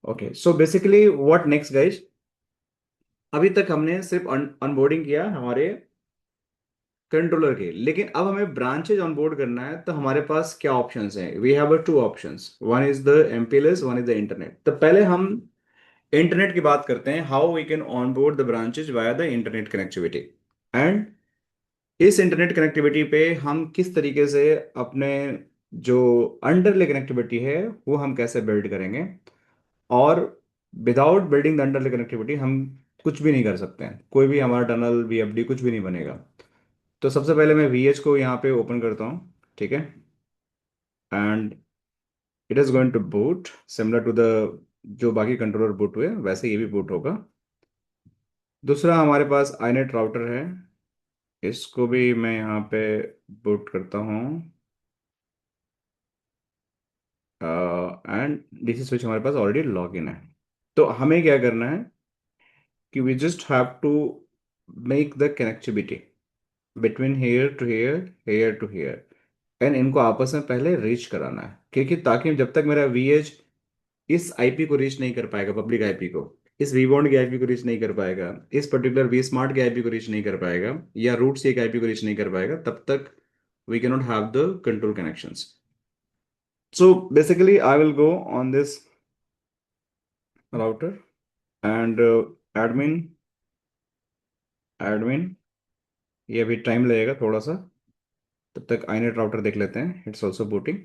Okay, so basically what next guys. अभी तक हमने सिर्फ ऑनबोर्डिंग किया हमारे कंट्रोलर के, लेकिन अब हमें ब्रांचेज ऑनबोर्ड करना है, तो हमारे पास क्या ऑप्शंस हैं? We have two options, one is the MPLS, one is the internet. तो पहले हम इंटरनेट की बात करते हैं, how we can onboard the branches via the internet connectivity. And इस इंटरनेट कनेक्टिविटी पे हम किस तरीके से अपने जो अंडरले कनेक्टिविटी है वो हम कैसे बिल्ड करेंगे। और विदाउट बिल्डिंग द अंडरले कनेक्टिविटी हम कुछ भी नहीं कर सकते हैं, कोई भी हमारा टनल वीएफडी कुछ भी नहीं बनेगा। तो सबसे पहले मैं वीएच को यहाँ पे ओपन करता हूँ, ठीक है। And it is going to boot similar to the जो बाकी कंट्रोलर बूट हुए वैसे ये भी बूट होगा। दूसरा हमारे पास आईनेट राउटर है, इसको भी मैं यहाँ पे बूट करता हूँ। एंड डीसी स्विच हमारे पास ऑलरेडी लॉग इन है। तो हमें क्या करना है कि we just have to make the connectivity between here to here, here to here. And इनको आपस में पहले रीच कराना है, क्योंकि ताकि जब तक मेरा वीएच इस आईपी को रीच नहीं कर पाएगा, पब्लिक आईपी को, इस वीबॉन्ड के आईपी को रीच नहीं कर पाएगा, इस पर्टिकुलर वी स्मार्ट के आईपी को रीच नहीं कर पाएगा, या रूट से एक आईपी को रीच नहीं कर पाएगा, तब तक we can not have the control connections. So basically I will go on this router and admin, admin, ये अभी टाइम लगेगा थोड़ा सा। तब तक आईनेट राउटर देख लेते हैं, इट्स ऑल्सो बूटिंग।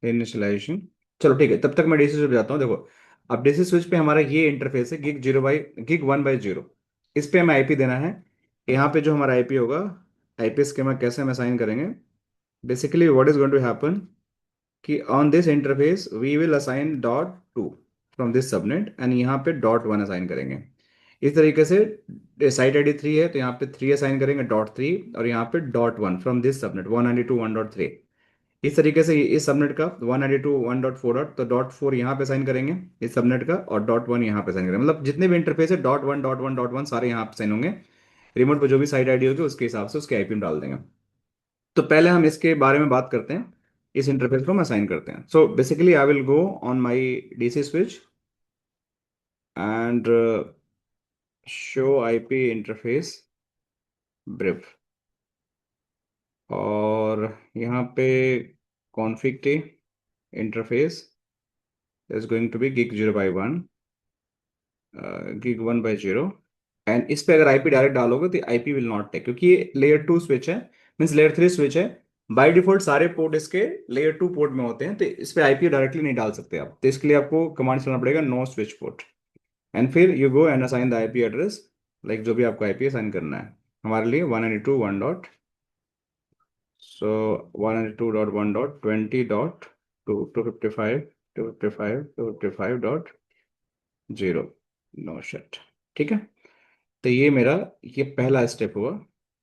इनिशियलाइजेशन, चलो ठीक है, तब तक मैं डीसी स्विच जाता हूँ। देखो, अब डीसी स्विच पे हमारा ये इंटरफेस है, गिग 1/0। इस पे हमें आईपी देना है। यहाँ पे जो हमारा आईपी होगा, आईपी स्कीमा कैसे हम असाइन करेंगे? Basically what is going to happen कि on this interface we will assign .2 from this subnet, and यहाँ पे .1 असाइन करेंगे। इस तरीके से साइट आईडी 3 है तो यहाँ पे 3 असाइन करेंगे, .3, और यहाँ पे .1 फ्रॉम दिस सबनेट 192.1.3। इस तरीके से इस सबनेट का 192.1.4 तो .4 यहाँ पे साइन करेंगे इस सबनेट का, और .1 यहाँ पे साइन करेंगे। मतलब जितने भी इंटरफेस है .1 सारे यहाँ पे साइन होंगे। रिमोट पर जो भी साइट आईडी होगी उसके हिसाब से उसके आईपी में डाल देंगे। तो पहले हम इसके बारे में बात करते हैं, इस इंटरफेस को हम असाइन करते हैं। So basically I will go on my DC switch and show IP interface brief, और यहाँ पे config t interface is going to be gig 0/1, gig 1/0। And इस पे अगर आईपी डायरेक्ट डालोगे तो आईपी विल नॉट टेक, क्योंकि ये लेयर 2 स्विच है, मीन्स लेयर 3 स्विच है। बाय डिफॉल्ट सारे पोर्ट इसके लेयर 2 पोर्ट में होते हैं, तो इस पे आईपी डायरेक्टली नहीं डाल सकते आप। तो इसके लिए आपको कमांड चलाना पड़ेगा नो स्विच पोर्ट, एंड फिर you go and assign the IP address, like जो भी आपको आईपी असाइन करना है। हमारे लिए 192.1 सो 192.1.20.255 255 नो शिट, ठीक है। तो ये मेरा ये पहला स्टेप हुआ,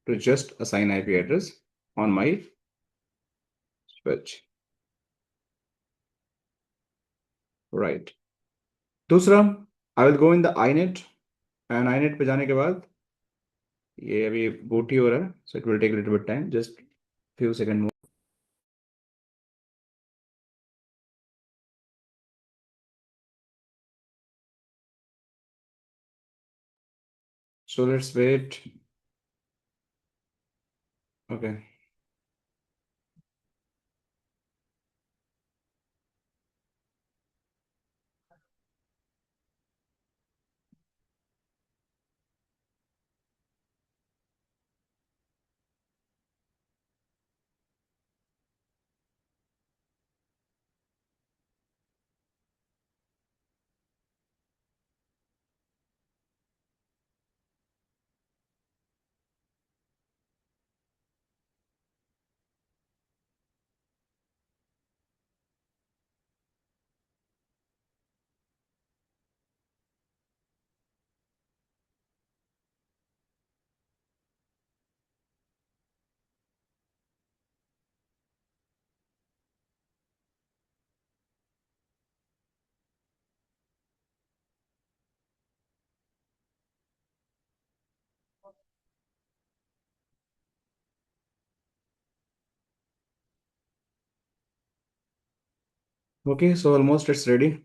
to just assign IP address on my switch, right. दूसरा, I will go in the inet, and inet पे जाने के बाद ये अभी बूट ही हो रहा है, so it will take little bit time, just few second more. So let's wait. Okay, Okay, so almost it's ready.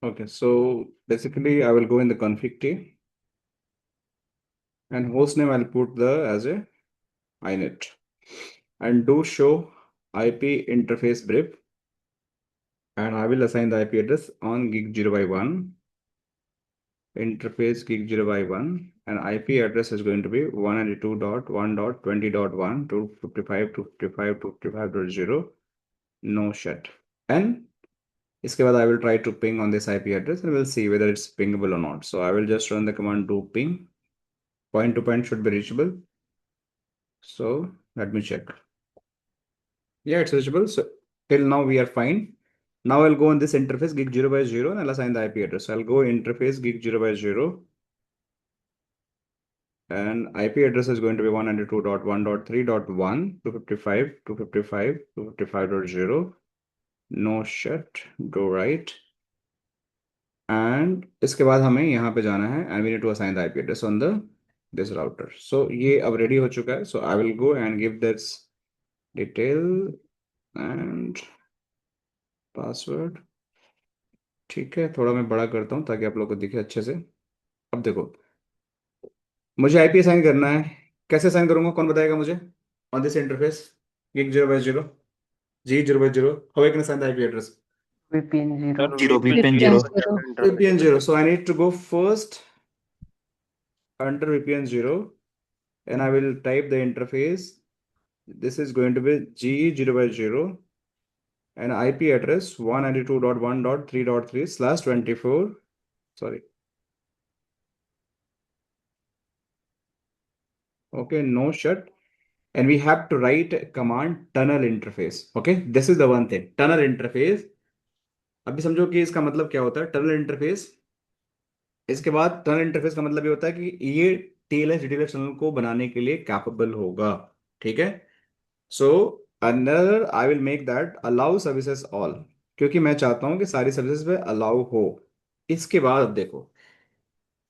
Okay, so basically I will go in the config T, and host name I'll put the as a inet, and do show IP interface brief, and I will assign the IP address on gig 0 by 1, interface gig 0 by 1, and IP address is going to be 192.1.20.1 to 55 to 55 to 55.0, no shut. And इसके बाद I will try to ping on this IP address and we'll see whether it's pingable or not. So I will just run the command do ping. Point to point should be reachable. So let me check. Yeah, it's reachable. So till now we are fine. Now I'll go on this interface gig 0 by 0 and I'll assign the IP address. So I'll go interface gig 0 by 0, and IP address is going to be 192.1.3.1 to 55 to 55 to 55.0. No shut, go right. And इसके बाद हमें यहाँ पे जाना है and we need to assign the IP address on the this router. So ये अब ready हो चुका है. So I will go and give this detail and password. ठीक है, थोड़ा मैं बड़ा करता हूँ ताकि आप लोग को दिखे अच्छे से. अब देखो, मुझे आईपी असाइन करना है. कैसे असाइन करूंगा, कौन बताएगा मुझे? On this interface gig 0 by 0, G 0 by 0, how I can assign the IP address? VPN Sir, 0. Zero, VPN VPN VPN 0 zero. by 0. internet. VPN 0. So I need to go first under VPN 0 and I will type the interface. This is going to be G 0 by 0 and IP address 192.1.3.3/24. Sorry. Okay, no shut. And we have to write a command tunnel interface. Okay, this is the one thing. Tunnel interface. अभी समझो कि इसका मतलब क्या होता है tunnel interface. इसके बाद टनल इंटरफेस का मतलब ये होता है कि ये टीएलएस डीटीएलएस टनल को बनाने के लिए कैपेबल होगा. ठीक है. So another I will make that allow services all, क्योंकि मैं चाहता हूं कि सारी सर्विसेज पे अलाउ हो. इसके बाद अब देखो,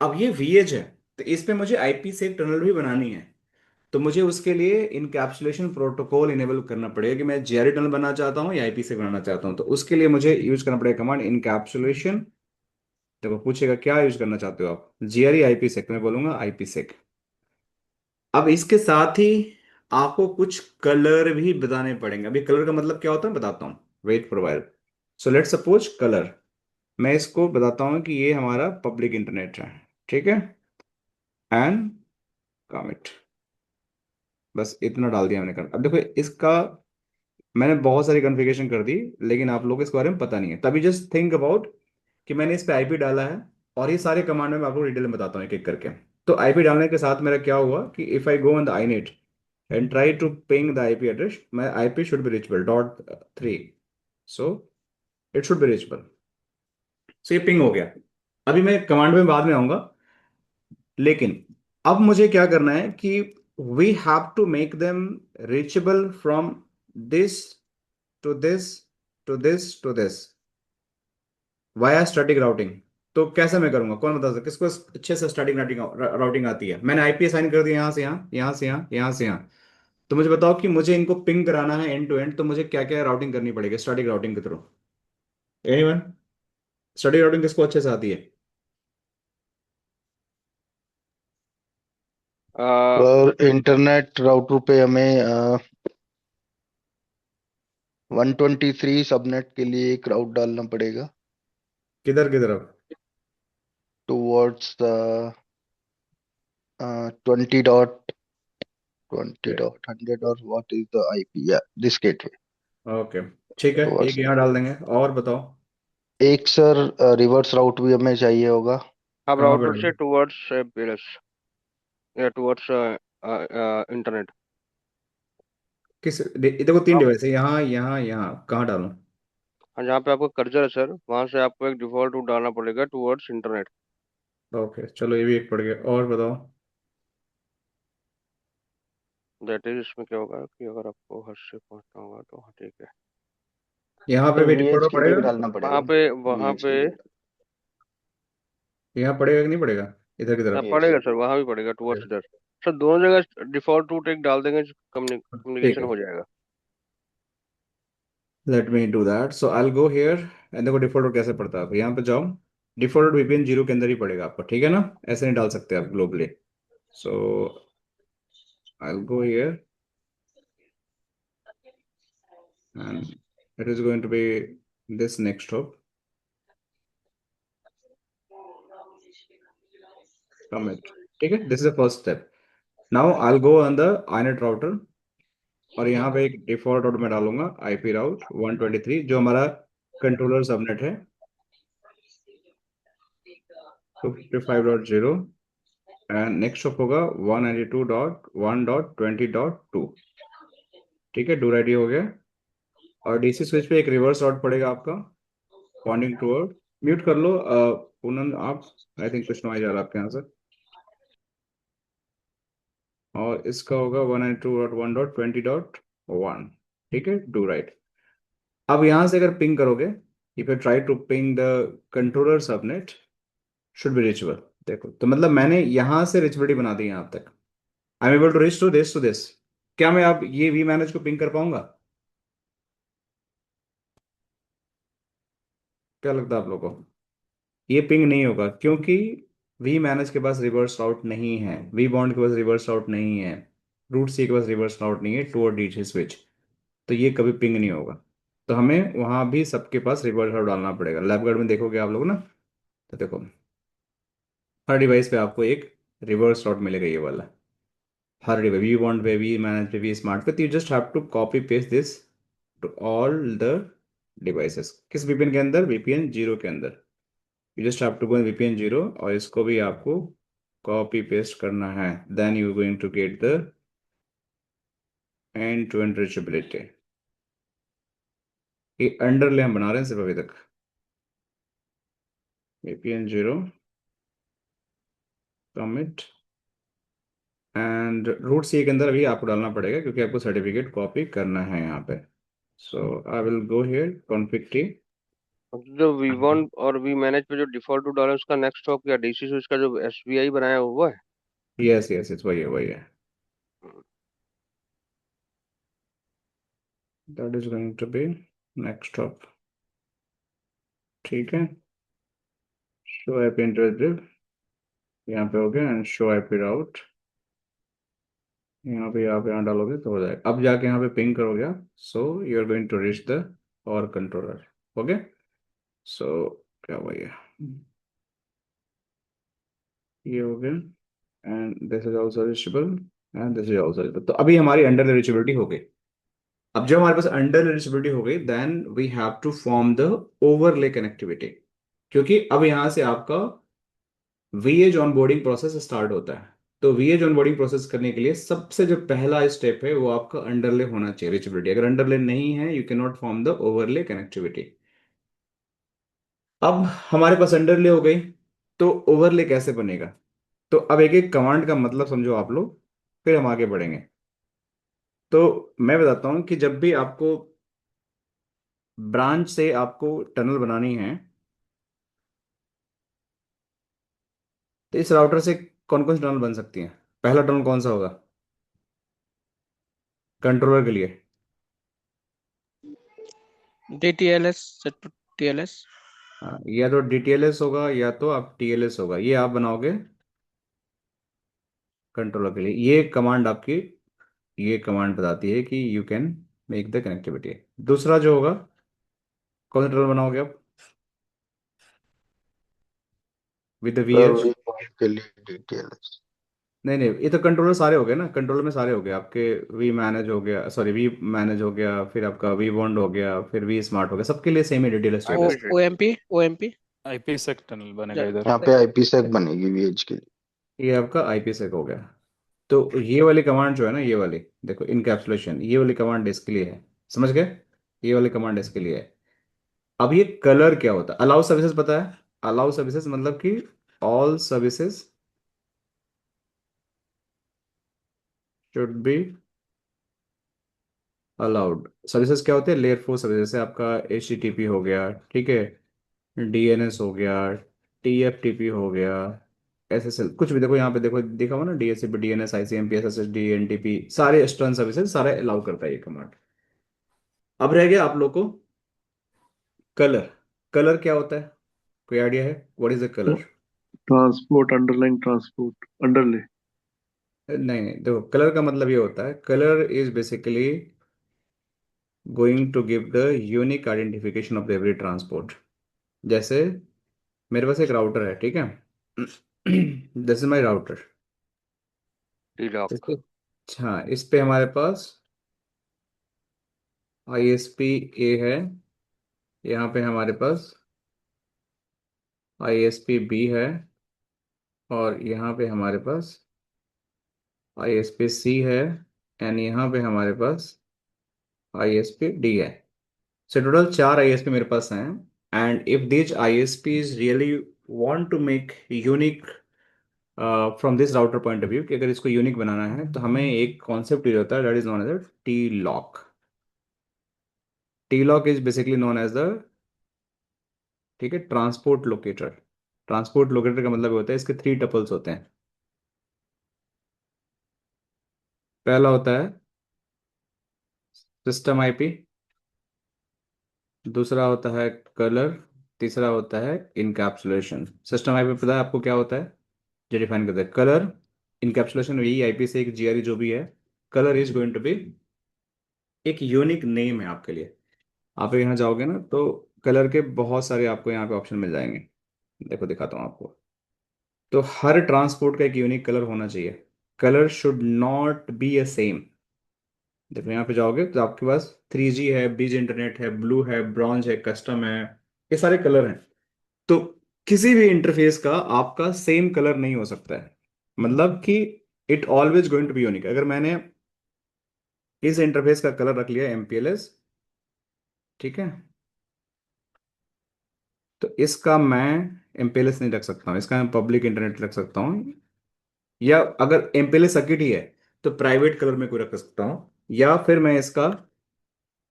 अब ये वीएज है तो इस पे मुझे आईपी से एक टनल भी बनानी है. तो मुझे उसके लिए इनकैप्सुलेशन प्रोटोकॉल इनेबल करना पड़ेगा कि मैं जीआरई टनल बनाना चाहता हूँ या आईपी से बनाना चाहता हूँ. तो उसके लिए मुझे यूज करना पड़ेगा कमांड इनकैप्सुलेशन. देखो पूछेगा क्या यूज करना चाहते हो आप, जीआरई आईपी सेक, मैं बोलूंगा आईपी सेक. अब इसके साथ ही आपको कुछ कलर भी बताने पड़ेंगे. अभी कलर का मतलब क्या होता है बताता हूँ, wait for while. So let suppose colour, मैं इसको बताता हूँ कि ये हमारा पब्लिक इंटरनेट है. ठीक है. And commit. बस इतना डाल दिया मैंने कर. अब देखो इसका मैंने बहुत सारी कॉन्फ़िगरेशन कर दी, लेकिन आप लोगों को इसके बारे में पता नहीं है. तभी जस्ट थिंक अबाउट कि मैंने इस पे आईपी डाला है और ये सारे कमांड में मैं आपको डिटेल में बताता हूँ एक एक करके. तो आईपी डालने के साथ मेरा क्या हुआ कि if I go on the inet and try to ping the IP address, my IP should be reachable .3. So it should be reachable. So ये पिंग हो गया. अभी मैं कमांड में बाद में आऊंगा, लेकिन अब मुझे क्या करना है कि we have to make them reachable from this to this to this to this via static routing. तो कैसे मैं करूंगा, कौन बता सकता किसको अच्छे से स्टैटिक राउटिंग राउटिंग आती है? मैंने आईपी असाइन कर दिया यहाँ से यहाँ, यहाँ से यहाँ, यहाँ से यहाँ. तो मुझे बताओ कि मुझे इनको पिंग कराना है एंड टू एंड, तो मुझे क्या क्या राउटिंग करनी पड़ेगी स्टैटिक राउटिंग के थ्रू? एनीवन? स्टैटिक राउटिंग किसको अच्छे से आती है? पर इंटरनेट राउटर पे हमें 123 सबनेट के लिए एक राउट डालना पड़ेगा किधर किधर अब? टुवर्ड्स द 20.100 और व्हाट इज द आईपी या दिस गेटवे ओके, ठीक है, एक टुवर्ड्स यहाँ डाल देंगे. और बताओ एक सर रिवर्स राउट भी हमें चाहिए होगा अब कहाँ पे राउटर से डालें? टुवर्ड्स एपीएलएस या टुवर्ड्स इंटरनेट। देखो तीन डिवाइस है, यहाँ यहाँ यहाँ, कहाँ डालूं? जहाँ पे आपका कर्सर है सर वहां से आपको एक डिफॉल्ट रूट डालना पड़ेगा टुवर्ड्स इंटरनेट। ओके चलो, ये भी एक पड़ गया. और बताओ. दैट इज इसमें क्या होगा कि अगर आपको हद से पहुंचना होगा तो हाँ ठीक है। यहाँ पे सर भी वीएच डिफॉल्ट के लिए पड़ेगा। भी डालना वहाँ पड़ेगा। पे वहाँ वीएच के पे लिए। यहाँ पड़ेगा कि नहीं पड़ेगा इधर की हाँ, तरफ? यस। पड़ेगा सर, वहाँ भी पड़ेगा टुवर्ड्स इधर। सर दोनों जगह डिफॉल्ट रूट एक डाल देंगे, ठीक कम्युनिकेशन है, हो जाएगा। Let me do that. So I go here and देखो डिफॉल्ट कैसे पड़ता है। आप यहाँ पे जाओ, डिफॉल्ट VPN 0 के अंदर ही पड़ेगा आपको, ठीक है ना? ऐसे नहीं डाल सकते आप globally. So I go here and it is going to be this next hop commit. ठीक है, this is the first step. Now I go on the inet router और यहाँ पे एक डिफॉल्ट राउट में डालूंगा IP राउट 123 जो हमारा कंट्रोलर सबनेट है 255.0 एंड नेक्स्ट हॉप होगा 192.1.20.2। ठीक है, डू रेडी हो गया। और DC स्विच पे एक रिवर्स राउट पड़ेगा आपका पॉइंटिंग टूवर्ड। म्यूट कर लो पूनम आप, आई थिंक कुछ नॉइज आ रहा है आपके यहाँ से। और इसका होगा 192.1.20.1। ठीक है, डू राइट। अब यहाँ से अगर पिंग करोगे, if you try to ping the controller subnet should be reachable. देखो तो मतलब मैंने यहाँ से रिचेबिलिटी बना दी यहाँ तक। I am able to reach to this. क्या मैं अब ये वी मैनेज को पिंग कर पाऊंगा? क्या लगता है आप लोगों को? ये पिंग नहीं होगा क्योंकि वी मैनेज के पास रिवर्स राउट नहीं है, वी बॉन्ड के पास रिवर्स राउट नहीं है, रूट सी के पास रिवर्स राउट नहीं है टू और डी स्विच। तो ये कभी पिंग नहीं होगा। तो हमें वहां भी सबके पास रिवर्स राउट डालना पड़ेगा। लैब गार्ड में देखोगे आप लोग ना, तो देखो हर डिवाइस पे आपको एक रिवर्स राउट मिलेगा ये वाला। हर डिवाइस वी बॉन्ड पे, वी मैनेज पे, वी स्मार्ट पे, तो you just have to copy paste this to all the devices. किस VPN के अंदर? VPN 0 के अंदर। You just have to go in VPN 0 और इसको भी आपको कॉपी पेस्ट करना है। Then you going to get the end to end reachability. ये अंडरले हम बना रहे हैं सिर्फ अभी तक। VPN 0 कमिट एंड रूट सी के अंदर अभी आपको डालना पड़ेगा क्योंकि आपको सर्टिफिकेट कॉपी करना है यहाँ पे। So I will go here config t. जो वी वन और वी मैनेज पे जो डिफॉल्ट रूट डाला है, उसका नेक्स्ट स्टॉप क्या डीसी स्विच का जो एसबीआई बनाया है, वो है? यस यस यस, वही है वही है। That is going to be next stop. ठीक है, शो आईपी इंटरप्रेट यहाँ पे हो गया एंड शो आईपी राउट यहाँ पे आप यहाँ डालोगे तो हो जाएगा। अब जाके यहाँ पे पिंग करोगे आप, so you are going to reach the और कंट्रोलर। ओके, सो क्या हुआ ये हो गया and this is also reachable and this is also reachable. तो अभी हमारी अंडर रीचेबिलिटी हो गई। अब जब हमारे पास अंडर रीचेबिलिटी हो गई then we have to form the overlay connectivity. क्योंकि अब यहाँ से आपका VH ऑनबोर्डिंग प्रोसेस स्टार्ट होता है। तो VH ऑनबोर्डिंग प्रोसेस करने के लिए सबसे जो पहला स्टेप है वो आपका अंडरले होना चाहिए रीचेबिलिटी। अगर अंडरले नहीं है you can not form the overlay connectivity. अब हमारे पास अंडरले हो गई, तो ओवरले कैसे बनेगा? तो अब एक एक कमांड का मतलब समझो आप लोग, फिर हम आगे बढ़ेंगे। तो मैं बताता हूँ कि जब भी आपको ब्रांच से आपको टनल बनानी है, तो इस राउटर से कौन कौन सी टनल बन सकती हैं? पहला टनल कौन सा होगा कंट्रोलर के लिए? DTLS set to TLS। हाँ, या तो DTLS होगा या तो आप TLS होगा, ये आप बनाओगे कंट्रोलर के लिए। ये कमांड आपकी, ये कमांड बताती है कि you can make the connectivity. दूसरा जो होगा, कौन सा टनल बनाओगे आप with the sir VH? V point के लिए डिटेल्स। नहीं नहीं, ये तो कंट्रोलर सारे हो गए ना, कंट्रोलर में सारे हो गए आपके। वी मैनेज हो गया, सॉरी वी मैनेज हो गया, फिर आपका वी बॉन्ड हो गया, फिर वी स्मार्ट हो गया, सबके लिए सेम ही डिटेल्स चाहिए ओ बस। IP set. OMP आईपी सेक टनल बनेगा इधर। यहाँ पे आईपी सेक बनेगी वीएच के लिए। ये आपका IPsec हो गया। तो ये वाली कमांड जो है ना, ये वाली देखो इनकैप्सुलेशन, ये वाली कमांड इसके लिए है। समझ गए? ये वाली कमांड इसके लिए है। अब ये कलर क्या होता है? अलाउ सर्विसेज पता है? अलाउ सर्विसेज मतलब कि all services should be allowed services क्या होते हैं? लेयर 4 सर्विस, जैसे आपका HTTP हो गया, ठीक है, DNS हो गया, TFTP हो गया, SSL, कुछ भी देखो यहाँ पे, देखो देखा हुआ ना, DHCP, DNS, ICMP, SSH, DNTP, सारे एक्सटर्नल सर्विसेज सारे अलाउ करता है ये कमांड। अब रह गया आप लोग को कलर। कलर क्या होता है? कोई आइडिया है? What is the colour? Transport, underline transport, underlay. नहीं नहीं, देखो कलर का मतलब ये होता है, colour is basically going to give the unique identification of every transport. जैसे मेरे पास एक राउटर है, ठीक है, this is my router. T इस लॉक। पे, हाँ, इस पे हमारे पास ISP A है, यहाँ पे हमारे पास ISP B है, और यहाँ पे हमारे पास ISP C है, एंड यहाँ पे हमारे पास ISP D है। सो टोटल 4 ISP मेरे पास हैं। And if this ISPs really want to make unique from this router point of view, कि अगर इसको यूनिक बनाना है तो हमें एक कॉन्सेप्ट यूज होता है, that is known as T lock. T lock is basically known as the, ठीक है, ट्रांसपोर्ट लोकेटर। ट्रांसपोर्ट लोकेटर का मतलब होता है, इसके 3 टपल्स होते हैं। पहला होता है सिस्टम IP, दूसरा होता है कलर, तीसरा होता है इनकैप्सुलेशन। सिस्टम IP पता है आपको क्या होता है? जो डिफाइन करता है कलर, इनकैप्सुलेशन वही IP से एक GRE जो भी है। Colour is going to be एक यूनिक नेम है आपके लिए। आप यहाँ जाओगे ना तो कलर के बहुत सारे आपको यहाँ पे ऑप्शन मिल जाएंगे। देखो दिखाता हूँ आपको। तो हर ट्रांसपोर्ट का एक यूनिक कलर होना चाहिए। Colour should not be a same. देखो यहाँ पे जाओगे तो आपके पास 3G है, बीज इंटरनेट है, ब्लू है, ब्रॉन्ज है, कस्टम है, ये सारे कलर हैं। तो किसी भी इंटरफेस का आपका सेम कलर नहीं हो सकता है, मतलब कि it always going to be unique. अगर मैंने इस इंटरफेस का कलर रख लिया MPLS, ठीक है, तो इसका मैं MPLS नहीं रख सकता हूँ, इसका मैं पब्लिक इंटरनेट रख सकता हूँ। या अगर MPLS सर्किट ही है तो प्राइवेट कलर में कोई रख सकता हूँ, या फिर मैं इसका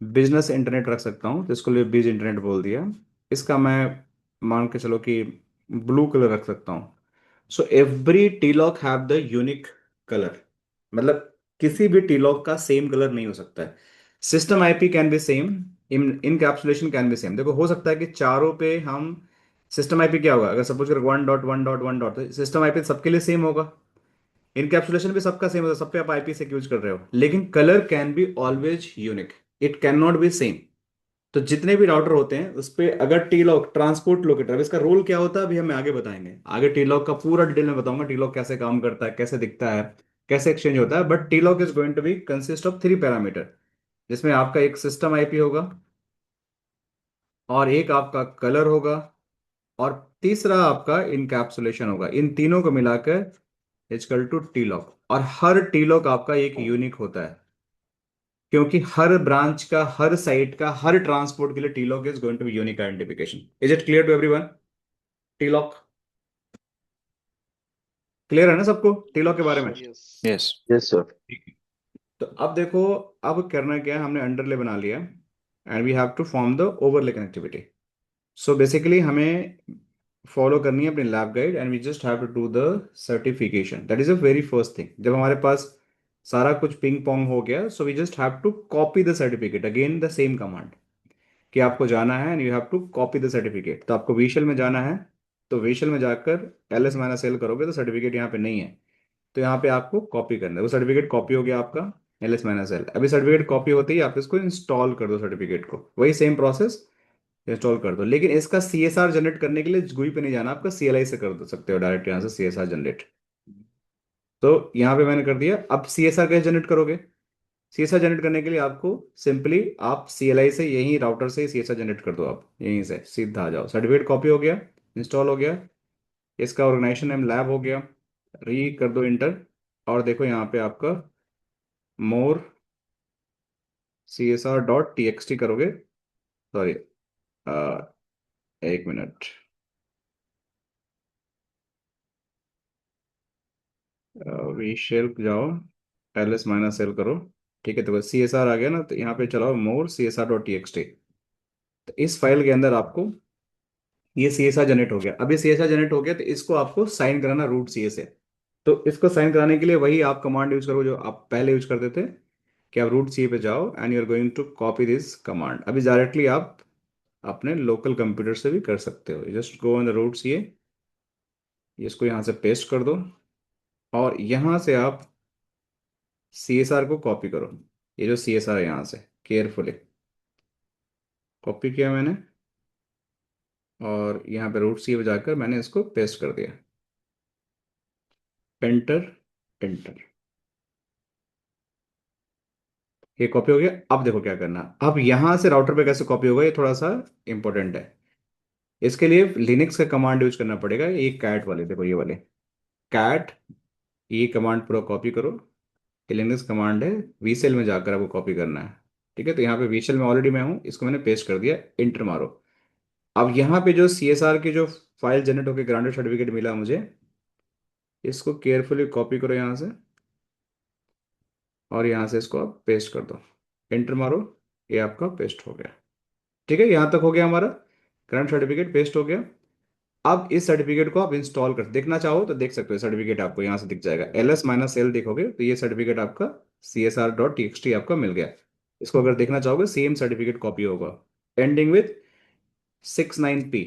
बिजनेस इंटरनेट रख सकता हूँ, तो इसको लिए बिज इंटरनेट बोल दिया। इसका मैं मान के चलो कि ब्लू कलर रख सकता हूँ। So every T lock have the unique colour, मतलब किसी भी टी लॉक का सेम कलर नहीं हो सकता है। System IP can be same, in encapsulation can be same. देखो हो सकता है कि चारों पे हम, सिस्टम IP क्या होगा, अगर सपोज कर 1.1.1 तो सिस्टम IP सबके लिए सेम होगा। इनकैप्सुलेशन भी सबका सेम होगा, सब पे आप IP से यूज कर रहे हो, लेकिन colour can be always unique, it can not be same. तो जितने भी राउटर होते हैं उस पे अगर टी लॉक, ट्रांसपोर्ट लोकेटर, अब इसका रोल क्या होता है अभी हमें आगे बताएंगे। आगे टी लॉक का पूरा डिटेल में बताऊंगा, टी लॉक कैसे काम करता है, कैसे दिखता है, कैसे एक्सचेंज होता है। But T lock is going to be consist of 3 parameter, जिसमें आपका एक सिस्टम IP होगा, और एक आपका कलर होगा, और तीसरा आपका इनकैप्सुलेशन होगा। इन तीनों को मिलाकर इजकल टू टी लॉक। और हर टी लॉक आपका एक यूनिक होता है, क्योंकि हर ब्रांच का, हर साइट का, हर ट्रांसपोर्ट के लिए T lock is going to be unique identification. Is it clear to everyone? T lock clear है ना सबको टी लॉक के बारे में? यस। Yes. Yes sir. ठीक है। तो अब देखो, अब करना क्या है, हमने अंडरले बना लिया, and we have to form the overlay connectivity. So basically हमें फॉलो करनी है अपनी lab guide, and we just have to do the certification. That is a very first thing. जब हमारे पास सारा कुछ पिंग पोंग हो गया, so we just have to copy the certificate, again the same command, कि आपको जाना है and you have to copy the certificate. तो आपको विशल में जाना है, तो विशल में जाकर LS-L करोगे तो सर्टिफिकेट यहाँ पे नहीं है, तो यहाँ पे आपको कॉपी करना है। वो सर्टिफिकेट कॉपी हो गया आपका, LS-L। अभी सर्टिफिकेट कॉपी होते ही आप इसको इंस्टॉल कर दो, सर्टिफिकेट को वही सेम प्रोसेस, इंस्टॉल कर दो। लेकिन इसका CSR जनरेट करने के लिए GUI पे नहीं जाना, आपका CLI से कर दो सकते हो डायरेक्ट यहाँ से CSR जनरेट। तो यहाँ पे मैंने कर दिया। अब CSR कैसे जनरेट करोगे? CSR जनरेट करने के लिए आपको सिंपली आप CLI से, यही राउटर से CSR जनरेट कर दो, आप यहीं से सीधा आ जाओ। सर्टिफिकेट कॉपी हो गया, इंस्टॉल हो गया, इसका ऑर्गेनाइजेशन नेम लैब हो गया, री कर दो इंटर, और देखो यहाँ पे आपका मोर CSR.txt करोगे, सॉरी, एक मिनट, वी शेल जाओ, LS-L करो, ठीक है, तो सी एस आर आ गया ना, तो यहाँ पे चलाओ more C S R dot T X T. तो इस फाइल के अंदर आपको ये सी एस आर जनरेट हो गया। अभी सी एस आर जनरेट हो गया, तो इसको आपको साइन कराना रूट सी ए से। तो इसको साइन कराने के लिए वही आप कमांड यूज करो जो आप पहले यूज करते थे, कि आप रूट सी ए पे जाओ and you are going to copy this command. अभी डायरेक्टली आप अपने लोकल कंप्यूटर से भी कर सकते हो। Just go on the root C A, इसको यहाँ से पेस्ट कर दो, और यहाँ से आप सी एस आर को कॉपी करो। ये जो सी एस आर है यहाँ से केयरफुली कॉपी किया मैंने, और यहाँ पे रूट सी पे जाकर मैंने इसको पेस्ट कर दिया। Enter, enter. ये कॉपी हो गया। अब देखो क्या करना। अब यहाँ से राउटर पे कैसे कॉपी होगा, ये थोड़ा सा इंपॉर्टेंट है। इसके लिए लिनक्स का कमांड यूज करना पड़ेगा, ये कैट वाले, देखो ये वाले कैट, ये कमांड पूरा कॉपी करो। ये लिनक्स कमांड है, वीसेल में जाकर आपको कॉपी करना है। ठीक है, तो यहाँ पे वीसेल में ऑलरेडी मैं हूँ, इसको मैंने पेस्ट कर दिया, इंटर मारो। अब यहाँ पे जो सी एस आर की जो फाइल जनरेट होकर ग्रांटेड सर्टिफिकेट मिला मुझे, इसको केयरफुली कॉपी करो यहाँ से, और यहाँ से इसको आप पेस्ट कर दो, एंटर मारो। ये आपका पेस्ट हो गया। ठीक है, यहाँ तक हो गया हमारा करंट सर्टिफिकेट पेस्ट हो गया। अब इस सर्टिफिकेट को आप इंस्टॉल कर देखना चाहो तो देख सकते हो, सर्टिफिकेट आपको यहाँ से दिख जाएगा, LS-L देखोगे तो ये सर्टिफिकेट आपका CSR.txt आपका मिल गया। इसको अगर देखना चाहोगे सेम सर्टिफिकेट कॉपी होगा, एंडिंग विथ 69P।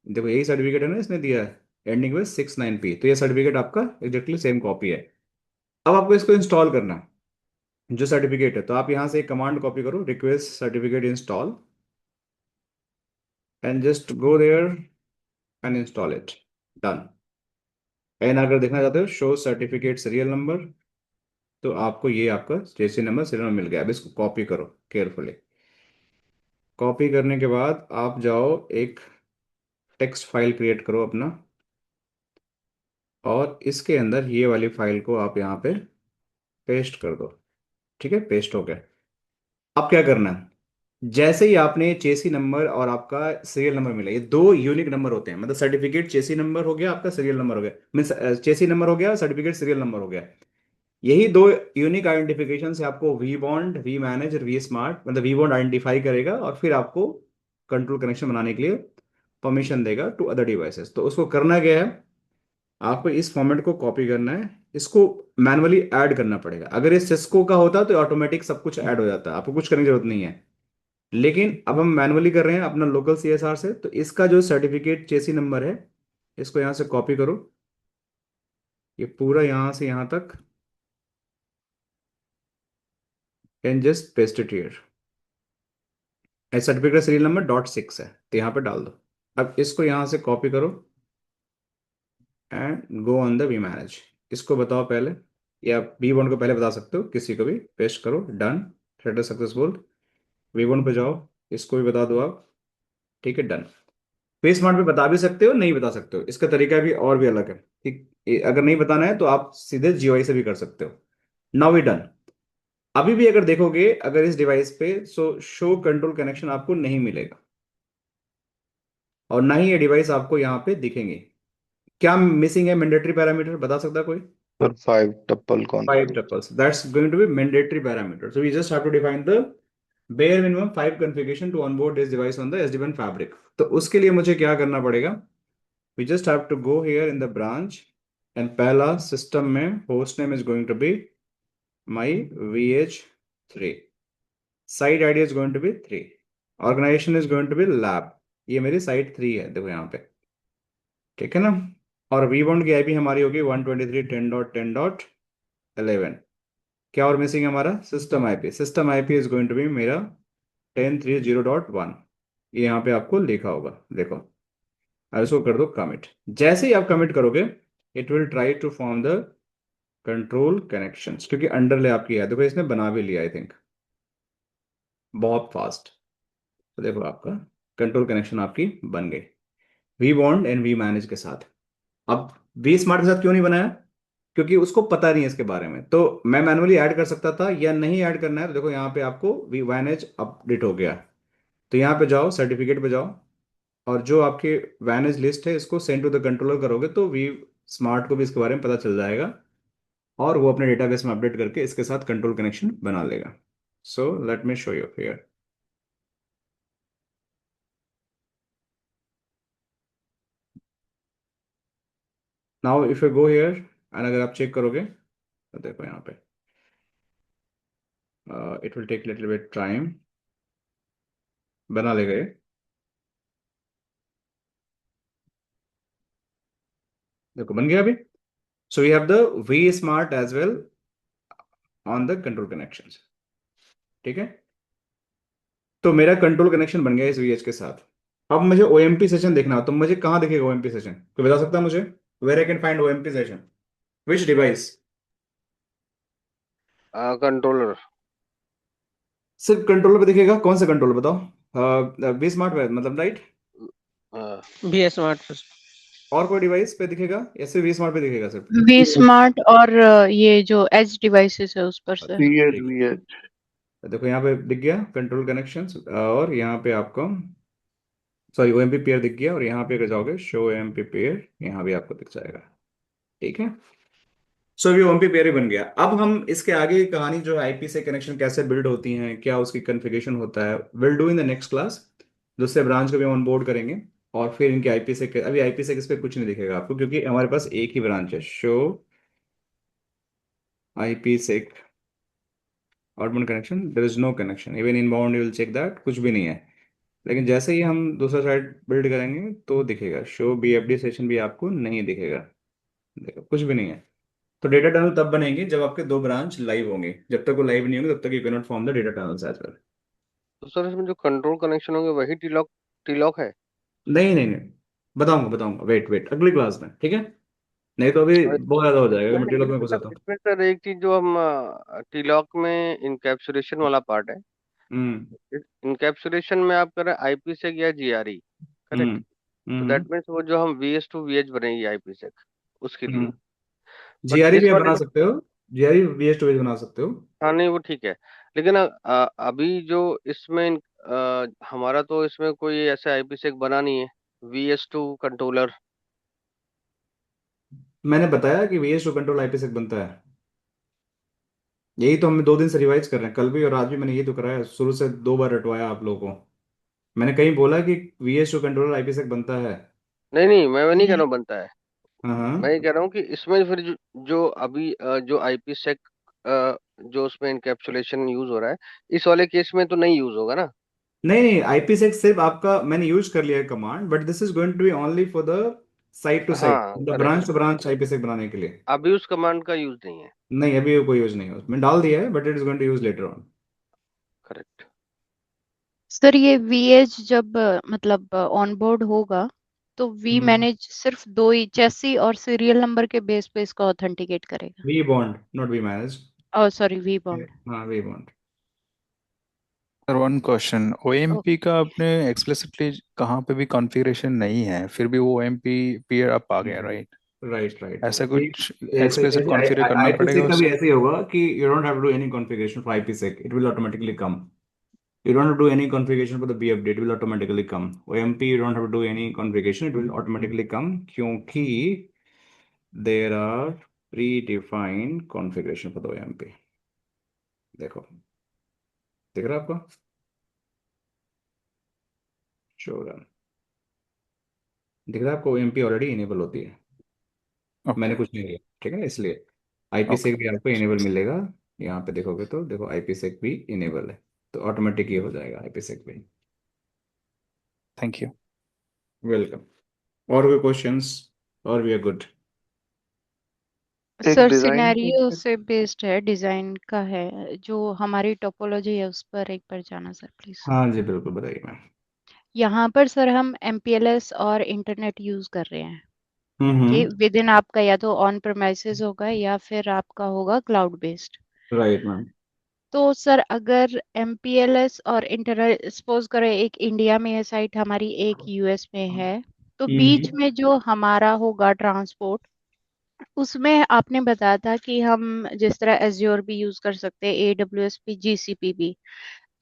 देखो यही सर्टिफिकेट है ना, इसने दिया है एंडिंग विथ 69P, तो ये सर्टिफिकेट आपका एग्जैक्टली सेम कॉपी है। अब आपको इसको इंस्टॉल करना है जो सर्टिफिकेट है, तो आप यहाँ से एक कमांड कॉपी करो, request certificate install, and just go there and install it, done. And अगर देखना चाहते हो शो सर्टिफिकेट सीरियल नंबर, तो आपको ये आपका जेसी नंबर सीरियल नंबर मिल गया। अब इसको कॉपी करो केयरफुली। कॉपी करने के बाद आप जाओ एक टेक्स्ट फाइल क्रिएट करो अपना, और इसके अंदर ये वाली फाइल को आप यहाँ पे पेस्ट कर दो। ठीक है, पेस्ट हो गया। अब क्या करना है, जैसे ही आपने चेसी नंबर और आपका सीरियल नंबर मिला, ये दो यूनिक नंबर होते हैं, मतलब सर्टिफिकेट चेसी नंबर हो गया, आपका सीरियल नंबर हो गया, मीन्स चेसी नंबर हो गया, सर्टिफिकेट सीरियल नंबर हो गया। यही दो यूनिक आइडेंटिफिकेशन से आपको वी बॉन्ड, वी मैनेज और वी स्मार्ट, मतलब वी बॉन्ड आइडेंटिफाई करेगा और फिर आपको कंट्रोल कनेक्शन बनाने के लिए परमिशन देगा टू अदर डिवाइसेस। तो उसको करना क्या है, आपको इस फॉर्मेट को कॉपी करना है, इसको मैनुअली ऐड करना पड़ेगा। अगर ये सिस्को का होता तो ऑटोमेटिक सब कुछ ऐड हो जाता, आपको कुछ करने की जरूरत नहीं है। लेकिन अब हम मैनुअली कर रहे हैं अपना लोकल CSR से, तो इसका जो सर्टिफिकेट चेसी नंबर है, इसको यहाँ से कॉपी करो, ये पूरा यहाँ से यहाँ तक, and just paste it here. Certificate serial number .6 है, तो यहाँ पे डाल दो। अब इसको यहाँ से कॉपी करो and go on the v manage. इसको बताओ पहले, या वी वन को पहले बता सकते हो, किसी को भी पेस्ट करो, done, thread successful. V one पे जाओ, इसको भी बता दो आप। ठीक है, डन। फेस स्मार्ट पे बता भी सकते हो, नहीं बता सकते हो, इसका तरीका भी और भी अलग है। ठीक, अगर नहीं बताना है तो आप सीधे GUI से भी कर सकते हो। Now we done. अभी भी अगर देखोगे, अगर इस डिवाइस पे, सो शो कंट्रोल कनेक्शन आपको नहीं मिलेगा, और ना ही ये डिवाइस आपको यहाँ पे दिखेंगे। क्या मिसिंग है मैंडेटरी पैरामीटर, बता सकता है कोई? Sir 5 tuple 5 configure. tuples, that's going to be mandatory parameter, so we just have to define the bare minimum 5 configuration to onboard this device on the SD-WAN fabric। तो उसके लिए मुझे क्या करना पड़ेगा, we just have to go here in the branch, and पहला system में host name is going to be my VH3, site ID is going to be 3, organization is going to be lab, ये मेरी site 3 है, देखो यहाँ पे। ठीक है ना, और वी1 की IP हमारी होगी 123.10.10.11। क्या और मिसिंग है हमारा, system IP। System IP is going to be मेरा 10.30.1, ये यहाँ पे आपको लिखा होगा, देखो। अब इसको कर दो कमिट। जैसे ही आप कमिट करोगे, it will try to form the control connections, क्योंकि अंडरले आपकी है, देखो इसने बना भी लिया आई थिंक, बहुत फास्ट। तो देखो आपका कंट्रोल कनेक्शन आपकी बन गई v bond and v manage के साथ। अब वी स्मार्ट के साथ क्यों नहीं बनाया, क्योंकि उसको पता नहीं है इसके बारे में। तो मैं मैनुअली ऐड कर सकता था, या नहीं ऐड करना है तो देखो यहाँ पे आपको वी वैनेज अपडेट हो गया। तो यहाँ पे जाओ, सर्टिफिकेट पे जाओ, और जो आपके वैनेज लिस्ट है इसको सेंड टू द कंट्रोलर करोगे, तो वी स्मार्ट को भी इसके बारे में पता चल जाएगा और वो अपने डेटाबेस में अपडेट करके इसके साथ कंट्रोल कनेक्शन बना लेगा. So let me show you here. Now if you go here and अगर आप चेक करोगे तो देखो यहाँ पे it will take little bit time. बना लेगा ये. देखो बन गया अभी. So we have the v smart as well on the control connections. ठीक है. तो मेरा कंट्रोल कनेक्शन बन गया इस वीएच के साथ. अब मुझे ओएमपी सेशन देखना हो तो मुझे कहाँ दिखेगा ओएमपी सेशन, कोई बता सकता है मुझे? Where I can find OMP session, which device? Controller. सिर्फ कंट्रोलर पे दिखेगा? कौन सा कंट्रोलर बताओ? वी स्मार्ट मतलब राइट? V smart. और कोई डिवाइस पे दिखेगा या सिर्फ वी स्मार्ट पे दिखेगा सिर्फ? वी स्मार्ट और ये जो एज डिवाइसेस है उस पर से। VH ठीक. VH देखो यहाँ पे दिख गया कंट्रोल कनेक्शंस, और यहाँ पे आपको सॉरी ओएमपी पेयर दिख गया, और यहाँ पे अगर जाओगे शो ओएमपी पेयर, यहाँ भी आपको दिख जाएगा. ठीक है. सो अभी ओएमपी पेयर ही बन गया. अब हम इसके आगे की कहानी जो है आईपी से कनेक्शन कैसे बिल्ड होती हैं, क्या उसकी कॉन्फ़िगरेशन होता है, will do in the next class. दूसरे ब्रांच को भी ऑन बोर्ड करेंगे, और फिर इनके आईपी से अभी आईपी से इस पे कुछ नहीं दिखेगा आपको, क्योंकि हमारे पास एक ही ब्रांच है. शो आईपी से outbound connection, there is no connection. Even inbound you will check that, कुछ भी नहीं है. लेकिन जैसे ही हम दूसरा साइड बिल्ड करेंगे तो दिखेगा. शो बीएफडी सेशन भी आपको नहीं दिखेगा. देखो कुछ भी नहीं है. तो डेटा टनल तब बनेंगे जब आपके दो ब्रांच लाइव होंगे. जब तक वो लाइव नहीं होंगे तब तक you can not form the data tunnels as well. तो सर इसमें जो कंट्रोल कनेक्शन होंगे वही टी लॉक है? नहीं नहीं नहीं, बताऊंगा बताऊंगा, वेट वेट अगली क्लास में. ठीक है. नहीं तो अभी और बहुत ज्यादा हो जाएगा अगर मैं इसमें ट्रेलर में इसमें घुसा सर तो. इसमें सर एक चीज जो हम टी लॉक में इनकैप्सुलेशन वाला पार्ट है। हम्म. इस इनकैप्सुलेशन में आप कर रहे हैं आईपी सेक या जीआरई, करेक्ट? हम्म. तो हम्म. दैट मीन्स वो जो हम वीएस टू वीएच बनेगी आईपी सेक उसके लिए। हम्म. बट जीआरई भी इस आप वाले बना में, सकते हो. जीआरई वीएस टू बना सकते हो. हाँ नहीं वो ठीक है, लेकिन अभी जो इसमें हमारा तो इसमें कोई ऐसा आईपी सेक बना नहीं है वीएस टू कंट्रोलर। मैंने बताया कि वीएस टू कंट्रोल आईपी से बनता है. यही तो हम 2 दिन से रिवाइज कर रहे हैं, कल भी और आज भी मैंने यही तो कराया, शुरू से 2 बार रटवाया आप लोगों को. मैंने कहीं बोला कि वीएस टू कंट्रोलर आईपी से बनता है? नहीं नहीं, मैं नहीं कह रहा हूँ बनता है। हाँ मैं हाँ. ये कह रहा हूँ कि इसमें फिर जो अभी जो आईपी सेक जो उसमें इनकैप्सुलेशन यूज हो रहा है, इस वाले केस में तो नहीं यूज होगा ना? नहीं नहीं, आईपी6 सिर्फ आपका मैंने यूज कर लिया है command, but this is going to be only for the site to site, हाँ मतलब करेक्ट, ब्रांच टू ब्रांच आईपी6 बनाने के लिए. अभी उस कमांड का यूज नहीं है। नहीं अभी कोई यूज नहीं है, उसमें डाल दिया है, but it is going to use later on. Correct. Sir ये वीएच जब मतलब ऑन बोर्ड होगा तो वी मैनेज सिर्फ दो ही चेसी और सीरियल नंबर के बेस पे इसको ऑथेंटिकेट करेगा। V bond not v manage. Oh sorry, v bond. हाँ v bond. Sir one question, OMP का आपने एक्सप्लिसिटली कहाँ पे भी कॉन्फ़िगरेशन नहीं है, फिर भी वो ओएमपी पीयर अप आ गया, राइट? Right right. ऐसा कुछ ऐसे एक्सप्लिसिट ऐसे कॉन्फ़िगर करना पड़ेगा आईपी6 का भी उसको? ऐसे ही होगा कि you don't have to do any configuration for आईपी6, it will automatically come. You don't have to do any configuration for the BFD. It will automatically come. OMP, you don't have to do any configuration. It will automatically come क्योंकि there are predefined configuration for the OMP. देखो दिख रहा है आपको? Show run दिख रहा है आपको? OMP ऑलरेडी इनेबल होती है, मैंने ओके. कुछ नहीं किया. ठीक है. इसलिए आईपी ओके. सेक भी आपको इनेबल मिलेगा. यहाँ पे देखोगे तो देखो आईपी सेक भी इनेबल है, तो ऑटोमेटिक ये हो जाएगा आईपी सेक भी. Thank you. वेलकम. और कोई क्वेश्चंस? और वी आर गुड. एक सर डिजाइन सिनेरियो से बेस्ड है, डिजाइन का है, जो हमारी टोपोलॉजी है उस पर एक बार जाना सर प्लीज। हाँ जी बिल्कुल, बताइए मैम. यहाँ पर सर हम एमपीएलएस और इंटरनेट यूज कर रहे हैं कि हम्म. विद इन आपका या तो ऑन प्रेमाइसेस होगा या फिर आपका होगा क्लाउड बेस्ड। Right ma'am. तो सर अगर एमपीएलएस और इंटरनेट सपोज करें एक इंडिया में है साइट हमारी, एक यूएस में है, तो बीच हम्म. में जो हमारा होगा ट्रांसपोर्ट, उसमें आपने बताया था कि हम जिस तरह एज्योर भी यूज कर सकते हैं, एडब्ल्यूएस भी, जीसीपी भी,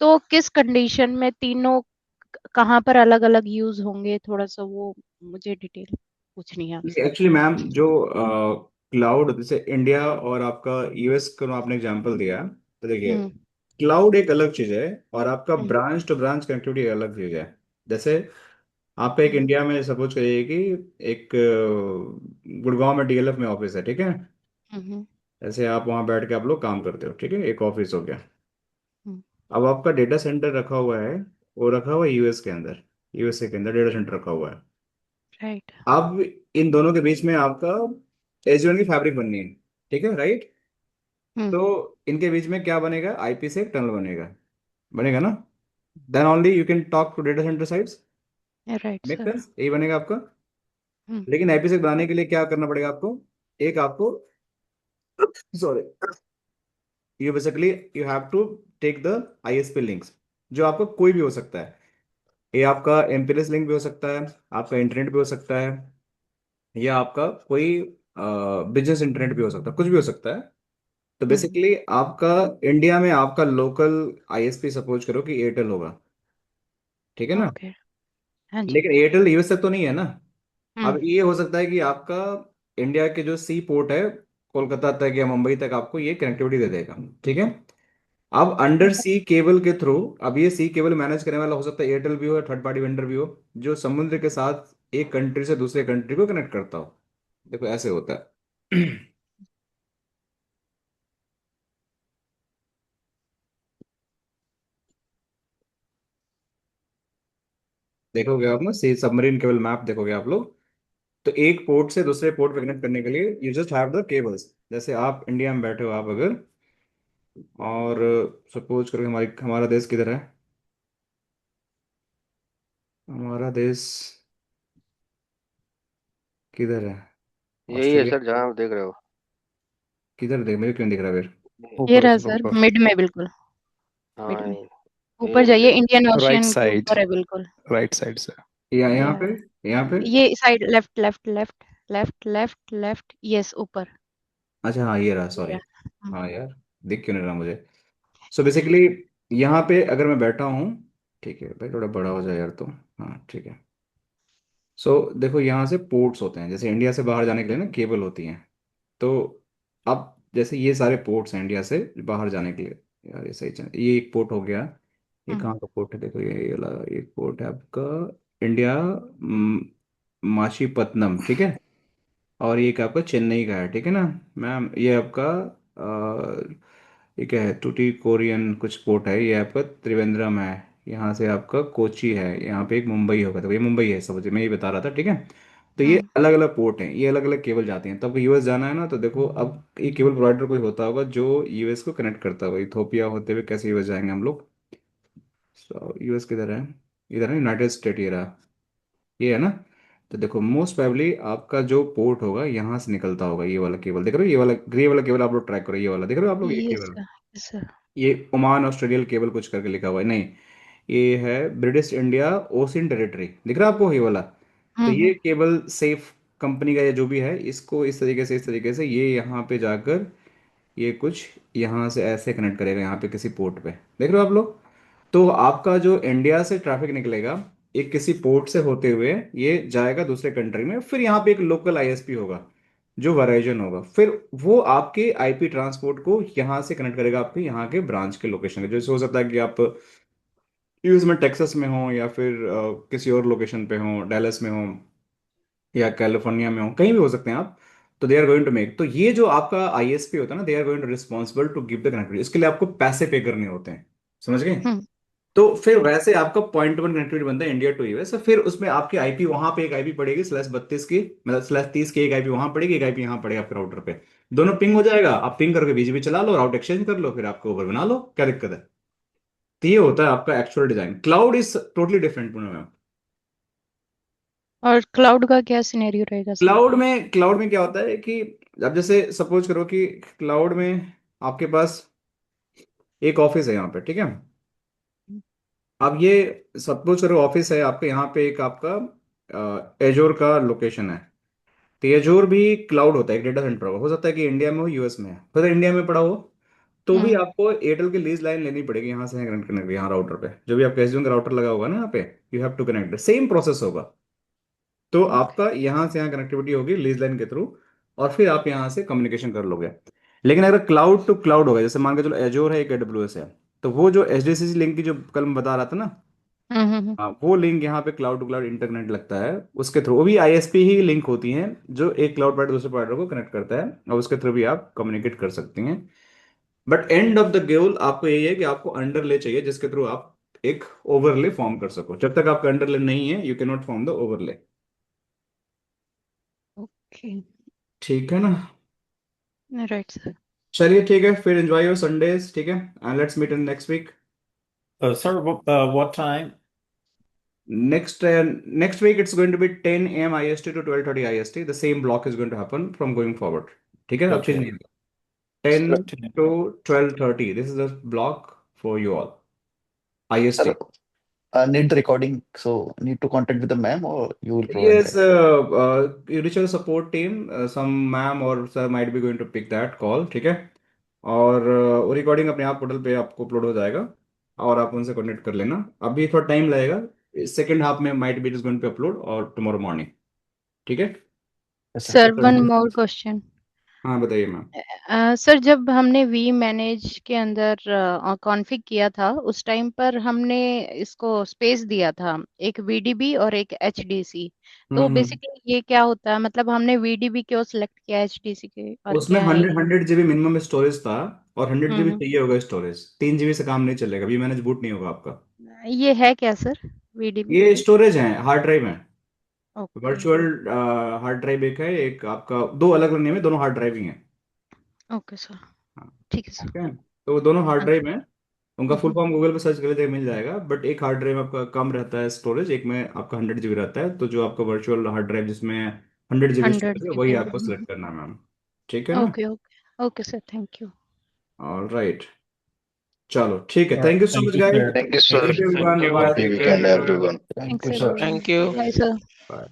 तो किस कंडीशन में तीनों कहाँ पर अलग अलग यूज होंगे, थोड़ा सा वो मुझे डिटेल पूछनी है आपसे। एक्चुअली मैम जो क्लाउड जैसे इंडिया और आपका यूएस का आपने एग्जांपल दिया, तो देखिए हम्म क्लाउड एक अलग चीज है और आपका हम्म ब्रांच टू ब्रांच कनेक्टिविटी एक अलग चीज है। जैसे आपका एक हम्म इंडिया में सपोज करिए कि एक गुड़गांव में डीएलएफ में ऑफिस है, ठीक है। हम्म ऐसे आप वहाँ बैठ के आप लोग काम करते हो, ठीक है, एक ऑफिस हो गया। हम्म, अब आपका डेटा सेंटर रखा हुआ है, वो रखा हुआ है यूएस के अंदर, यूएसए के अंदर डेटा सेंटर रखा हुआ है। राइट। अब इन दोनों के बीच में आपका एजयून की फैब्रिक बननी है, ठीक है, राइट। हम्म तो इनके बीच में क्या बनेगा, आईपी से एक टनल बनेगा, बनेगा ना। Then only you can talk to data centre sites. Right make sir. Sense, यही बनेगा आपका। हम्म लेकिन आईपी से बनाने के लिए क्या करना पड़ेगा आपको, एक आपको, sorry, you basically you have to take the ISP links, जो आपका कोई भी हो सकता है। ये आपका एमपीएलएस लिंक भी हो सकता है, आपका इंटरनेट भी हो सकता है, या आपका कोई बिजनेस इंटरनेट भी हो सकता है, कुछ भी हो सकता है। तो हम्म बेसिकली आपका इंडिया में आपका लोकल आईएसपी सपोज करो कि एयरटेल होगा, ठीक है ना। ओके। हाँ जी। लेकिन एयरटेल यूएस तक तो नहीं है ना। हम्म अब ये हो सकता है कि आपका इंडिया के जो सी पोर्ट है, कोलकाता तक या मुंबई तक आपको ये कनेक्टिविटी दे देगा, ठीक है। अब अंडर सी केबल के थ्रू, अब ये सी केबल मैनेज करने वाला हो सकता है एयरटेल भी हो या थर्ड पार्टी वेंडर भी हो, जो समुद्र के साथ एक कंट्री से दूसरे कंट्री को कनेक्ट करता हो। देखो ऐसे होता है। देखोगे आप ना, सी सबमरीन केबल मैप देखोगे आप लोग, तो एक पोर्ट से दूसरे पोर्ट पे कनेक्ट करने के लिए you just have the cables. जैसे आप इंडिया में बैठे हो आप अगर, और सपोज करो कि हमारी हमारा देश किधर है, हमारा देश किधर है, यही है ऑस्ट्रेलिया, सर जहाँ आप देख रहे हो। किधर देख, मेरे क्यों नहीं दिख रहा फिर। ये ऊपर रहा ऊपर सर, ऊपर, मिड में बिल्कुल। मिड हाँ में यही ऊपर है जाइए, मिडिल। इंडियन राइट ओशियन के साइड, ऊपर है बिल्कुल। राइट साइड से। यहाँ या पे, यहाँ पे। ये side, left left left left left left, yes ऊपर। अच्छा हाँ ये रहा, ये सॉरी। रहा। हाँ यार, दिख क्यों नहीं रहा मुझे। सो बेसिकली यहाँ पे अगर मैं बैठा हूँ, ठीक है भाई, थोड़ा बड़ा हो जाए यार तो। हाँ ठीक है। सो देखो यहाँ से पोर्ट्स होते हैं, जैसे इंडिया से बाहर जाने के लिए ना केबल होती हैं। तो अब जैसे ये सारे पोर्ट्स हैं इंडिया से बाहर जाने के लिए, यार ये सही चल, ये एक पोर्ट हो गया। ये हम्म कहाँ का पोर्ट है, देखो ये वाला एक पोर्ट है आपका, इंडिया माशीपत्तनम, ठीक है। और ये क्या आपका चेन्नई का है, ठीक है ना मैम। ये आपका ये क्या है, टूटी कोरियन कुछ पोर्ट है, ये आपका त्रिवेंद्रम है। यहाँ से आपका कोची है, यहाँ पे एक मुंबई होगा, तो ये मुंबई है, सब मैं ये बता रहा था, ठीक है। तो ये हम्म अलग अलग पोर्ट हैं, ये अलग अलग केबल जाती हैं। तो आपको यूएस जाना है ना, तो देखो अब ये केबल प्रोवाइडर कोई होता होगा जो यूएस को कनेक्ट करता होगा। इथोपिया होते हुए कैसे यूएस जाएंगे हम लोग। यूएस किधर है, इधर है, यूनाइटेड स्टेट, ये रहा, ये है ना। तो देखो मोस्ट प्रोबेबली आपका जो पोर्ट होगा यहाँ से निकलता होगा, ये वाला केबल देख रहे हो, ये वाला ग्रे वाला केबल आप लोग ट्रैक करो, ये वाला देख रहे हो आप लोग, ये yes cable. Sir, yes sir. ये ओमान ऑस्ट्रेलियल केबल कुछ करके लिखा हुआ है, नहीं, ये है ब्रिटिश इंडिया ओशियन टेरिटरी, दिख रहा है आपको ये वाला। तो ये हम्म केबल सेफ कंपनी का या जो भी है, इसको इस तरीके से, इस तरीके से ये यहाँ पे जाकर ये कुछ यहाँ से ऐसे कनेक्ट करेगा यहाँ पे किसी पोर्ट पे, देख रहे हो आप लोग। तो आपका जो इंडिया से ट्रैफिक निकलेगा, एक किसी पोर्ट से होते हुए ये जाएगा दूसरे कंट्री में, फिर यहाँ पे एक लोकल आईएसपी होगा जो वराइजन होगा, फिर वो आपके आईपी ट्रांसपोर्ट को यहाँ से कनेक्ट करेगा आपके यहाँ के ब्रांच के लोकेशन के। जैसे हो सकता है कि आप यूएस में टेक्सास में हो, या फिर किसी और लोकेशन पे हो, डैलस में हो, या कैलिफोर्निया में हो, कहीं भी हो सकते हैं आप। तो they are going to make, तो ये जो आपका आईएसपी होता है ना, they are going to responsible to give the connectivity, इसके लिए आपको पैसे पे करने होते हैं, समझ गए। हम्म तो फिर राइट। वैसे आपका पॉइंट वन कनेक्टिविटी बनता है इंडिया टू यूएस, फिर उसमें आपकी आईपी वहां पे एक आईपी पड़ेगी /32 की, मतलब /30 की एक आईपी वहां पड़ेगी, एक आईपी यहाँ पड़ेगा आपके राउटर पे। दोनों पिंग हो जाएगा, आप पिंग करके बीजीपी चला लो, राउट एक्सचेंज कर लो, फिर आपको ओवर बना लो, क्या दिक्कत है। तो ये होता है आपका actual design. Cloud is totally different ma'am. और क्लाउड का क्या सिनेरियो रहेगा सर? क्लाउड में क्या होता है कि अब जैसे सपोज करो कि क्लाउड में आपके पास एक ऑफिस है यहाँ पे, ठीक है। अब ये सपोज करो ऑफिस है आपके यहाँ पे, एक आपका एजोर का लोकेशन है। तो एजोर भी क्लाउड होता है, एक डेटा सेंटर होगा, हो सकता है कि इंडिया में हो, यूएस में है, हो सकता है इंडिया में पड़ा हो। तो भी हम्म आपको एयरटेल की लीज लाइन लेनी पड़ेगी यहाँ से, कनेक्ट करने के लिए, यहाँ राउटर पे जो भी आपका एजोर का राउटर लगा होगा ना यहाँ पे, you have to connect, same process होगा। तो ओके। आपका यहाँ से यहाँ कनेक्टिविटी होगी लीज लाइन के थ्रू। और फिर आप यहाँ से कम्युनिकेशन कर लोगे। लेकिन अगर क्लाउड टू क्लाउड होगा, जैसे मान के चलो एजोर है, एक AWS है, तो वो जो HDCC लिंक की जो कल मैं बता रहा था ना, हम्म। हाँ, वो लिंक यहाँ पे क्लाउड टू क्लाउड इंटरनेट लगता है, उसके थ्रू वो भी ISP ही लिंक होती हैं जो एक क्लाउड प्रोवाइडर दूसरे प्रोवाइडर को कनेक्ट करता है, और उसके थ्रू भी आप कम्युनिकेट कर सकती हैं। But end of the goal आपको यही है कि आपको अंडरले चाहिए जिसके थ्रू आप एक ओवरले फॉर्म कर सको। जब तक आपका अंडरले नहीं है, you can not form the overlay. Okay, ठीक है ना? Right sir. चलिए ठीक है, फिर एंजॉय योर संडेज, ठीक है, and let's meet in next week. Sir, what time? Next week it's going to be 10 a.m. IST to 12:30 IST. The same block is going to happen from going forward. ठीक है, अब change नहीं Okay. होगा। 10 10. to 12:30. This is the block for you all. IST. Sir, I need the recording, so need to contact with the ma'am or you will provide Yes, that. you reach out the support team. Some ma'am or sir might be going to pick that call. ठीक है, और वो recording अपने आप portal पे आपको upload हो जाएगा, और आप उनसे कनेक्ट कर लेना। अभी थोड़ा टाइम लगेगा, सेकेंड हाफ में might be it is going to upload और टुमारो मॉर्निंग। ठीक है, Yes, sir. Sir, one Thank you. More question. हाँ बताइए मैम। सर, जब हमने वी मैनेज के अंदर कॉन्फ़िग किया था, उस टाइम पर हमने इसको स्पेस दिया था, एक VDB और एक HDC। तो हम्म, बेसिकली ये क्या होता है, मतलब हमने VDB क्यों सिलेक्ट किया, HDC के, और उसमें क्या है 100 GB मिनिमम स्टोरेज था, और 100 GB हम्म चाहिए होगा स्टोरेज। 3 GB से काम नहीं चलेगा, वी मैनेज बूट नहीं होगा आपका। ये है क्या सर, VDB? ये स्टोरेज है, हार्ड ड्राइव है, ओके वर्चुअल हार्ड ड्राइव एक है, एक आपका, दो अलग अलग नेम है, दोनों हार्ड ड्राइव ही हैं। ओके सर, हाँ, ठीक है ठीक सर। है, तो वो दोनों हार्ड हाँ ड्राइव हैं। उनका फुल हम्म, फॉर्म गूगल पे सर्च कर देख मिल जाएगा, बट एक हार्ड ड्राइव आपका कम रहता है स्टोरेज, एक में आपका 100 GB रहता है। तो जो आपका वर्चुअल हार्ड ड्राइव जिसमें 100 GB 100 स्टोरेज है, वही आपको GB। सिलेक्ट करना है मैम। ठीक है ना? Okay okay okay sir, thank you. All right, चलो ठीक है, thank you so Thank much you, guys. sir. Thank you, sir. Thank you Thank everyone, you. Bye, Happy take weekend, care, everyone. Thank thanks you, sir. Everyone, Thank you. Bye sir. Bye.